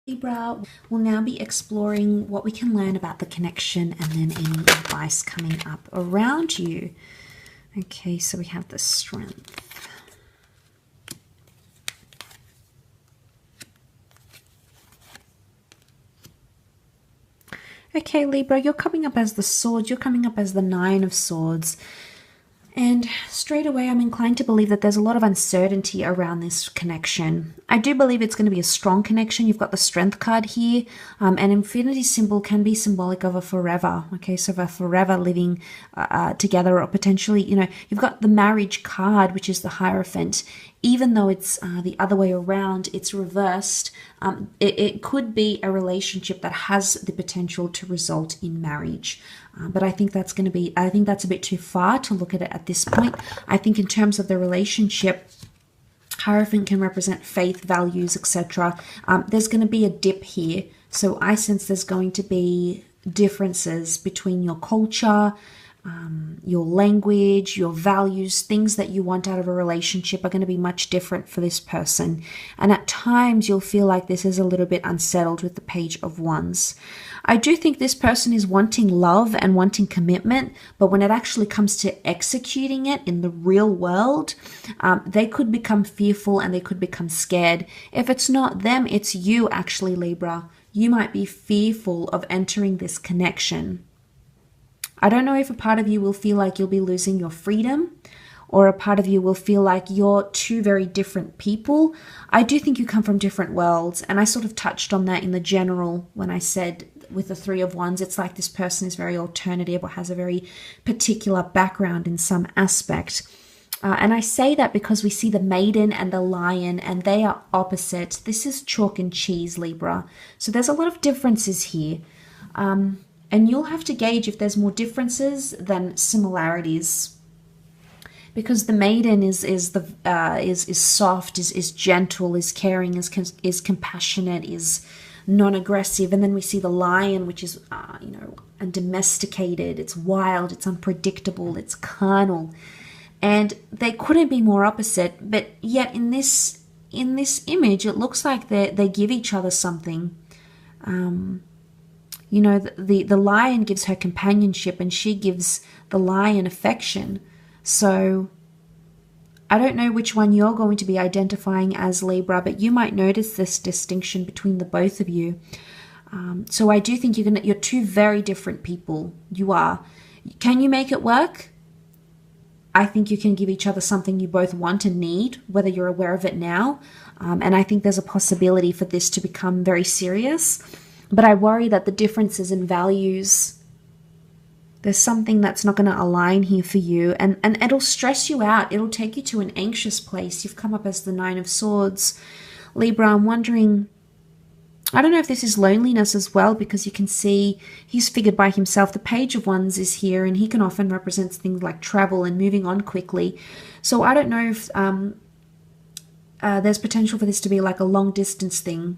Libra, we'll now be exploring what we can learn about the connection and then any advice coming up around you. Okay, so we have the Strength. Okay, Libra, you're coming up as the Sword. You're coming up as the Nine of Swords. And straight away, I'm inclined to believe that there's a lot of uncertainty around this connection. I do believe it's going to be a strong connection. You've got the Strength card here. An infinity symbol can be symbolic of a forever. Okay, so of a forever living together, or potentially, you've got the marriage card, which is the Hierophant. Even though it's the other way around, it's reversed. It could be a relationship that has the potential to result in marriage. But I think that's a bit too far to look at it at this point. I think in terms of the relationship, Hierophant can represent faith, values, etc. There's going to be a dip here. So I sense there's going to be differences between your culture, your language, your values. Things that you want out of a relationship are going to be much different for this person. And at times you'll feel like this is a little bit unsettled with the Page of Wands. I do think this person is wanting love and wanting commitment, but when it actually comes to executing it in the real world, they could become fearful and they could become scared. If it's not them, it's you actually, Libra. You might be fearful of entering this connection. I don't know if a part of you will feel like you'll be losing your freedom, or a part of you will feel like you're two very different people. I do think you come from different worlds, and I sort of touched on that in the general when I said with the Three of Wands, it's like this person is very alternative or has a very particular background in some aspect. And I say that because we see the Maiden and the Lion, and they are opposite. This is chalk and cheese, Libra. So there's a lot of differences here. And you'll have to gauge if there's more differences than similarities. Because the Maiden is soft, is gentle, is caring, is compassionate, is non-aggressive, and then we see the Lion, which is undomesticated. It's wild, it's unpredictable, it's carnal, and they couldn't be more opposite. But yet in this image, it looks like they give each other something. The Lion gives her companionship, and she gives the Lion affection. So I don't know which one you're going to be identifying as, Libra, but you might notice this distinction between the both of you. So I do think you're two very different people. You are. Can you make it work? I think you can give each other something you both want and need, whether you're aware of it now. And I think there's a possibility for this to become very serious. But I worry that the differences in values, there's something that's not going to align here for you, and it'll stress you out. It'll take you to an anxious place. You've come up as the Nine of Swords. Libra, I'm wondering, I don't know if this is loneliness as well, because you can see he's figured by himself. The Page of Wands is here, and he can often represent things like travel and moving on quickly. So I don't know if there's potential for this to be like a long distance thing.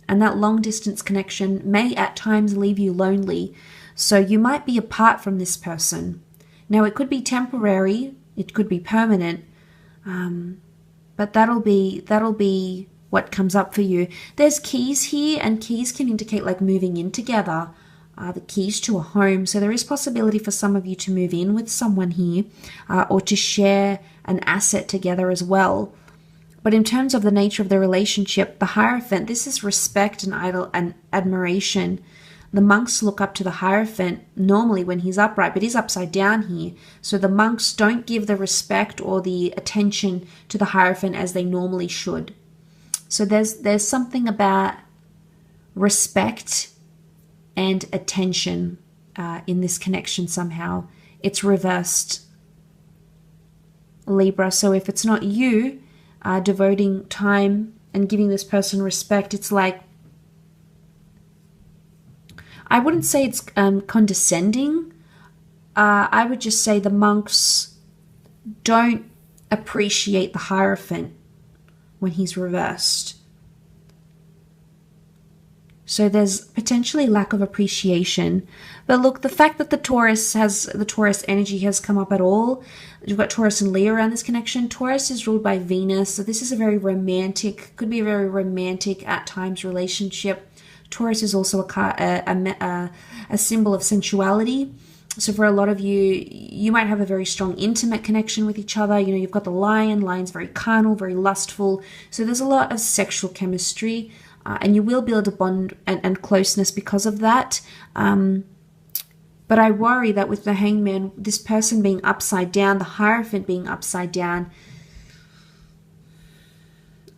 And that long distance connection may at times leave you lonely. So you might be apart from this person. Now, it could be temporary, it could be permanent, but that'll be what comes up for you. There's keys here, and keys can indicate like moving in together, the keys to a home. So there is possibility for some of you to move in with someone here, or to share an asset together as well. But in terms of the nature of the relationship, the Hierophant, this is respect and admiration. The monks look up to the Hierophant normally when he's upright, but he's upside down here. So the monks don't give the respect or the attention to the Hierophant as they normally should. So there's something about respect and attention in this connection somehow. It's reversed, Libra. So if it's not you devoting time and giving this person respect, it's like, I wouldn't say it's condescending. I would just say the monks don't appreciate the Hierophant when he's reversed. So there's potentially lack of appreciation. But look, the fact that the Taurus energy has come up at all, you've got Taurus and Leo around this connection. Taurus is ruled by Venus, so this is a very romantic, could be a very romantic at times relationship. Taurus is also a symbol of sensuality. So for a lot of you, you might have a very strong intimate connection with each other. You know, you've got the lion. Lion's very carnal, very lustful. So there's a lot of sexual chemistry. And you will build a bond and closeness because of that. But I worry that with the Hangman, this person being upside down, the Hierophant being upside down,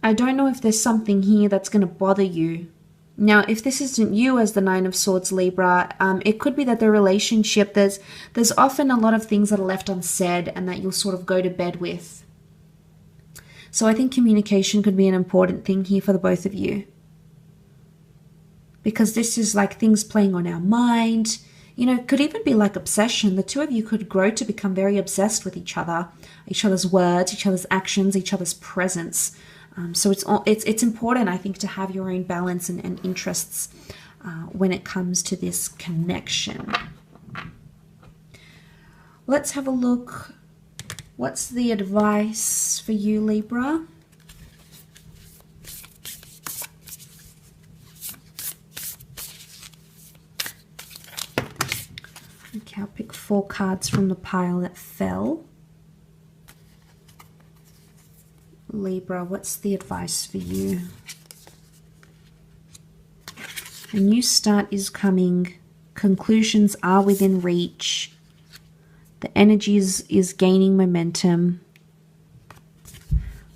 I don't know if there's something here that's going to bother you. Now, if this isn't you as the Nine of Swords, Libra, it could be that the relationship, there's often a lot of things that are left unsaid and that you'll sort of go to bed with. So I think communication could be an important thing here for the both of you. Because this is like things playing on our mind. You know, it could even be like obsession. The two of you could grow to become very obsessed with each other's words, each other's actions, each other's presence. So it's important, I think, to have your own balance and interests when it comes to this connection. Let's have a look. What's the advice for you, Libra? Okay, I'll pick 4 cards from the pile that fell. Libra, what's the advice for you? A new start is coming. Conclusions are within reach. The energy is gaining momentum.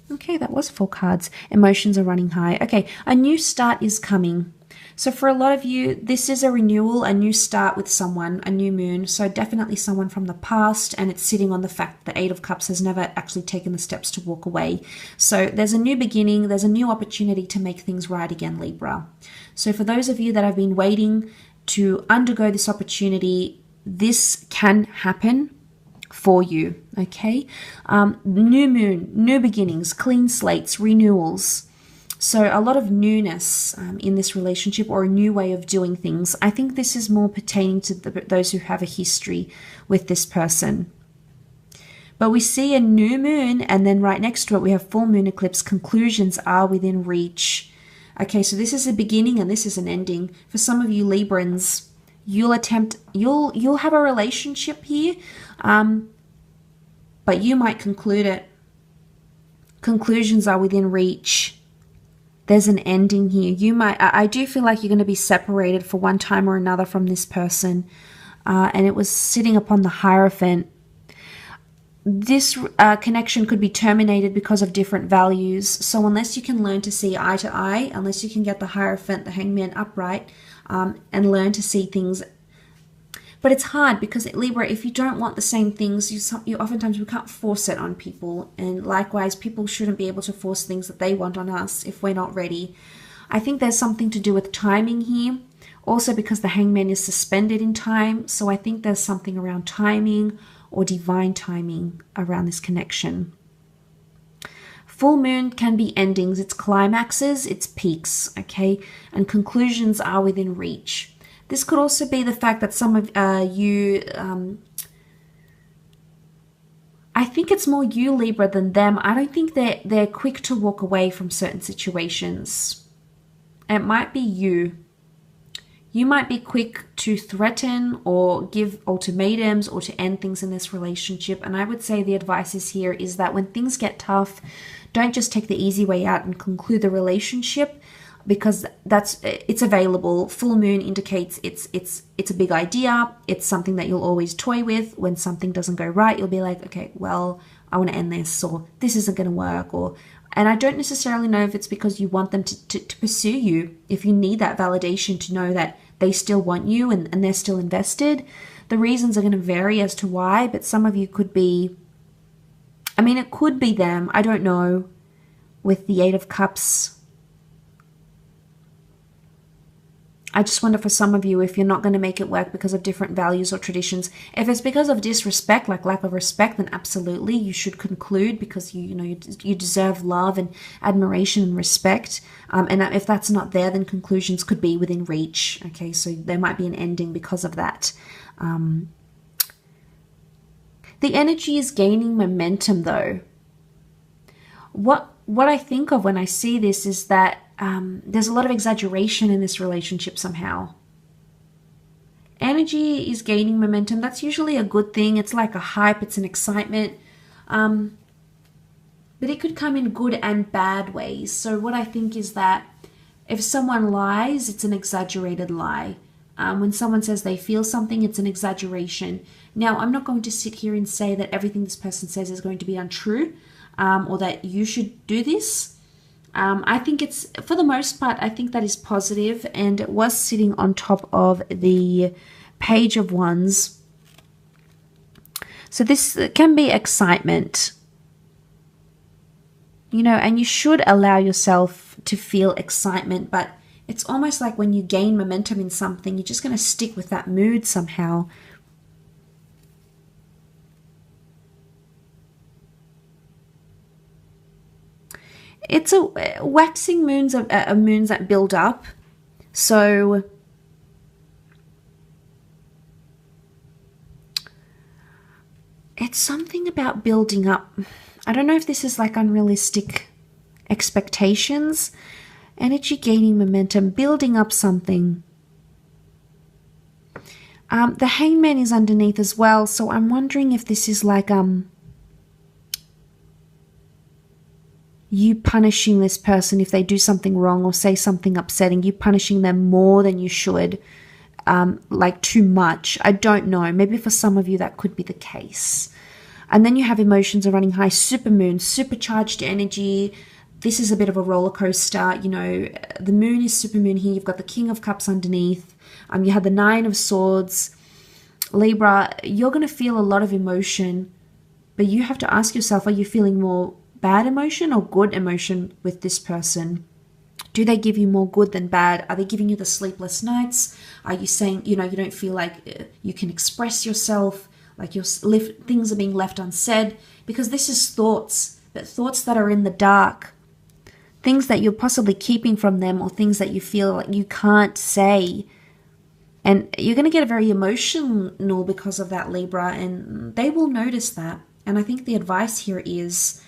Okay, that was 4 cards. Emotions are running high. Okay, a new start is coming. So for a lot of you, this is a renewal, a new start with someone, a new moon. So definitely someone from the past, and it's sitting on the fact that the Eight of Cups has never actually taken the steps to walk away. So there's a new beginning, there's a new opportunity to make things right again, Libra. So for those of you that have been waiting to undergo this opportunity, this can happen for you, okay? New moon, new beginnings, clean slates, renewals. So a lot of newness in this relationship, or a new way of doing things. I think this is more pertaining to those who have a history with this person. But we see a new moon, and then right next to it we have full moon eclipse. Conclusions are within reach. Okay, so this is a beginning and this is an ending. For some of you Librans, you'll have a relationship here, but you might conclude it. Conclusions are within reach. There's an ending here. I do feel like you're going to be separated for one time or another from this person. And it was sitting upon the Hierophant. This connection could be terminated because of different values. So unless you can learn to see eye to eye, unless you can get the Hierophant, the Hangman upright, and learn to see things. But it's hard because, Libra, if you don't want the same things, you oftentimes we can't force it on people. And likewise, people shouldn't be able to force things that they want on us if we're not ready. I think there's something to do with timing here. Also because the Hangman is suspended in time. So I think there's something around timing or divine timing around this connection. Full moon can be endings. It's climaxes, it's peaks, okay? And conclusions are within reach. This could also be the fact that some of you, I think it's more you, Libra, than them. I don't think they're quick to walk away from certain situations. It might be you. You might be quick to threaten or give ultimatums or to end things in this relationship. And I would say the advice is that when things get tough, don't just take the easy way out and conclude the relationship, because it's available. Full moon indicates it's a big idea. It's something that you'll always toy with. When something doesn't go right, you'll be like, okay, well, I want to end this, or this isn't going to work, and I don't necessarily know if it's because you want them to pursue you. If you need that validation to know that they still want you and they're still invested, the reasons are going to vary as to why, but some of you could be, it could be them, I don't know, with the Eight of Cups. I just wonder for some of you if you're not going to make it work because of different values or traditions. If it's because of disrespect, like lack of respect, then absolutely you should conclude, because you deserve love and admiration and respect. And if that's not there, then conclusions could be within reach. Okay, so there might be an ending because of that. The energy is gaining momentum, though. What I think of when I see this is that there's a lot of exaggeration in this relationship somehow. Energy is gaining momentum. That's usually a good thing. It's like a hype. It's an excitement. But it could come in good and bad ways. So what I think is that if someone lies, it's an exaggerated lie. When someone says they feel something, it's an exaggeration. Now, I'm not going to sit here and say that everything this person says is going to be untrue, or that you should do this. I think it's, for the most part, I think that is positive, and it was sitting on top of the Page of Wands. So this can be excitement, and you should allow yourself to feel excitement, but it's almost like when you gain momentum in something, you're just going to stick with that mood somehow. It's a waxing moons are moons that build up. So it's something about building up. I don't know if this is like unrealistic expectations. Energy gaining momentum, building up something. The Hangman is underneath as well. So I'm wondering if this is like you punishing this person if they do something wrong or say something upsetting, you punishing them more than you should, like too much. I don't know. Maybe for some of you that could be the case. And then you have emotions are running high, supermoon, supercharged energy. This is a bit of a roller coaster. The moon is supermoon here. You've got the King of Cups underneath. You have the Nine of Swords. Libra, you're going to feel a lot of emotion, but you have to ask yourself, are you feeling more bad emotion or good emotion with this person? Do they give you more good than bad? Are they giving you the sleepless nights? Are you saying, you don't feel like you can express yourself, like things are being left unsaid? Because this is thoughts, but thoughts that are in the dark, things that you're possibly keeping from them, or things that you feel like you can't say. And you're going to get very emotional because of that, Libra, and they will notice that. And I think the advice here is,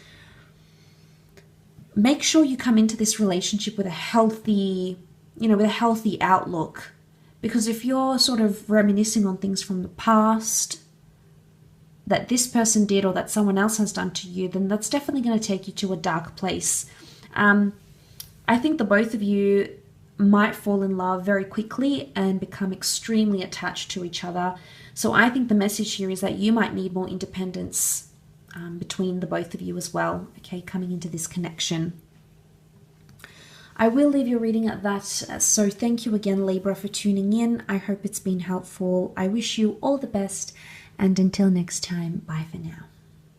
make sure you come into this relationship with a healthy, with a healthy outlook. Because if you're sort of reminiscing on things from the past that this person did or that someone else has done to you, then that's definitely going to take you to a dark place. I think the both of you might fall in love very quickly and become extremely attached to each other. So I think the message here is that you might need more independence between the both of you as well, okay, coming into this connection. I will leave your reading at that. So thank you again, Libra, for tuning in. I hope it's been helpful. I wish you all the best, and until next time, bye for now.